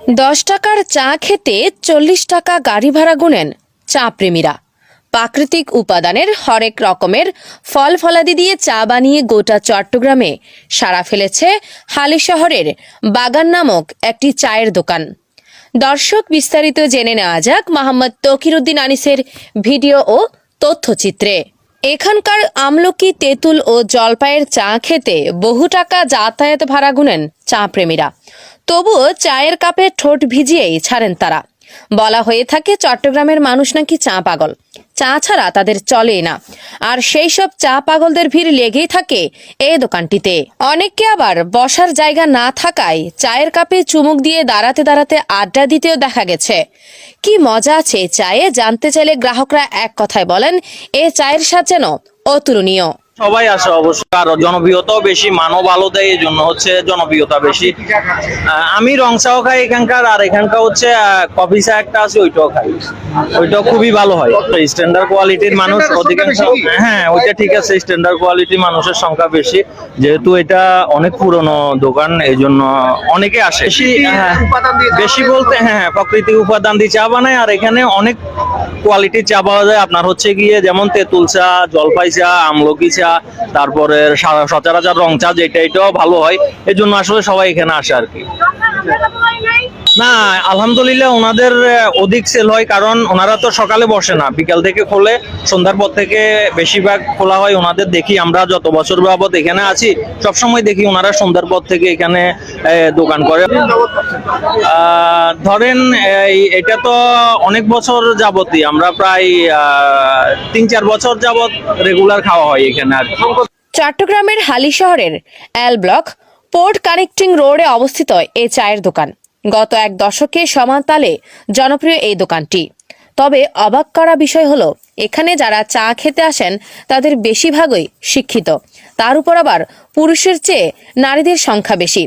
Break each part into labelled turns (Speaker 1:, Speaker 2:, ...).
Speaker 1: 10 টাকার চা খেতে 40 টাকা গাড়ি ভাড়া গুনেন চা প্রেমীরা। প্রাকৃতিক উপাদানের হরেক রকমের ফল ফলাদি দিয়ে চা বানিয়ে গোটা চট্টগ্রামে সাড়া ফেলেছে হালিশহরের বাগান নামক একটি চায়ের দোকান। দর্শক, বিস্তারিত জেনে নেওয়া যাক মোহাম্মদ তকিরউদ্দিন আনিসের ভিডিও ও তথ্যচিত্রে। এখানকার আমলকি, তেঁতুল ও জলপাইয়ের চা খেতে বহু টাকা যাতায়াত ভাড়া গুনেন চা প্রেমীরা। তবুও চায়ের কাপে ঠোঁট ভিজিয়েই ছাড়েন তারা। বলা হয়ে থাকে চট্টগ্রামের মানুষ নাকি চা পাগল, চা ছাড়া তাদের চলেই না। আর সেই সব চা পাগলদের ভিড় লেগেই থাকে এই দোকানটিতে। অনেককে আবার বসার জায়গা না থাকায় চায়ের কাপে চুমুক দিয়ে দাঁড়াতে দাঁড়াতে আড্ডা দিতেও দেখা গেছে। কি মজা আছে চায়ে, জানতে চাইলে গ্রাহকরা এক কথায় বলেন, এ চায়ের স্বাদ যেন অতুলনীয়।
Speaker 2: সবাই আসে অবশ্য, আর জনপ্রিয়তাও বেশি, মানও ভালো দেয়, এই জন্য হচ্ছে জনপ্রিয়তা বেশি। আমি রং চাও খাই এখানকার, আর এখানকার হচ্ছে কফি চা একটা আছে, ওইটাও খাই, ওইটাও খুবই ভালো হয়। স্ট্যান্ডার্ড কোয়ালিটির মানুষ অধিকাংশ, হ্যাঁ ওইটা ঠিক আছে, স্ট্যান্ডার্ড কোয়ালিটির মানুষের সংখ্যা বেশি, যেহেতু এটা অনেক পুরনো দোকান, এই জন্য অনেকে আসে। বেশি বলতে হ্যাঁ, প্রাকৃতিক উপাদান দিয়ে চা বানায়, আর এখানে অনেক কোয়ালিটির চা পাওয়া যায়। আপনার হচ্ছে গিয়ে যেমন তেঁতুল চা, জলপাই চা, আমলকি চা, তারপরে সচরাচর রং চা, যেটা এটাও ভালো হয়। এই জন্য আসলে সবাই এখানে আসে আর কি। না, আলহামদুলিল্লাহ ওনাদের অধিক সেল হয়, কারণ ওনারা তো সকালে বসে না, বিকাল থেকে খোলে, সন্ধ্যার পর থেকে বেশিরভাগ খোলা হয় ওনাদের। দেখি আমরা যত বছর বাবদ এখানে আছি, সবসময় দেখি ওনারা সন্ধ্যার পর থেকে এখানে দোকান করে। ধরেন এটা তো অনেক বছর যাবতই, আমরা প্রায় 3-4 বছর যাবত রেগুলার খাওয়া হয় এখানে আর কি।
Speaker 1: চট্টগ্রামের হালিশহরের এল ব্লক পোর্ট কানেক্টিং রোডে অবস্থিত এই চায়ের দোকান। গত 1 দশকে সমান তালে জনপ্রিয় এই দোকানটি। তবে অবাক করা বিষয় হলো, এখানে যারা চা খেতে আসেন তাদের বেশিরভাগই শিক্ষিত। তার উপর আবার পুরুষের চেয়ে নারীদের সংখ্যা বেশি।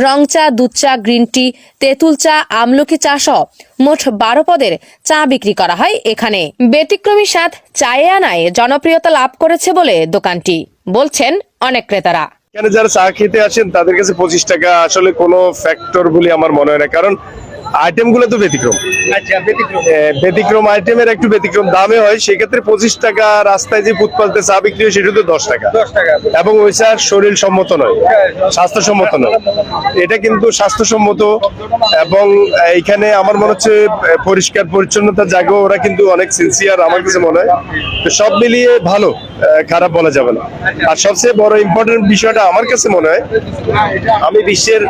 Speaker 1: রং চা, দুধ চা, গ্রিন টি, তেঁতুল চা, আমলকি চা সহ মোট 12 পদের চা বিক্রি করা হয় এখানে। ব্যতিক্রমী স্বাদ চায়ে আনায় জনপ্রিয়তা লাভ করেছে বলে দোকানটি বলছেন অনেক ক্রেতারা।
Speaker 3: এখানে যারা চা খেতে আসেন তাদের কাছে 25 টাকা আসলে কোনো ফ্যাক্টর বলে আমার মনে হয় না, কারণ আইটেম গুলো তো ব্যতিক্রম। ব্যতিক্রম আইটেমের একটু ব্যতিক্রম দামে হয়, সেক্ষেত্রে 25 টাকা। রাস্তায় যে ফুটপাতে চা বিক্রি হয় সেটা তো 10 টাকা, এবং ওই চা শরীর সম্মত নয়, স্বাস্থ্যসম্মত নয়। এটা কিন্তু স্বাস্থ্যসম্মত, এবং এইখানে আমার মনে হচ্ছে পরিষ্কার পরিচ্ছন্নতার জায়গা, ওরা কিন্তু অনেক সিনসিয়ার আমার কাছে মনে হয়। তো সব মিলিয়ে ভালো, খারাপ বলা যাবে না। আর সবচেয়ে বড় ইম্পর্টেন্ট বিষয়টা আমার কাছে মনে হয়, আমি বিশ্বের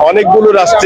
Speaker 3: অনেকগুলো রাষ্ট্রে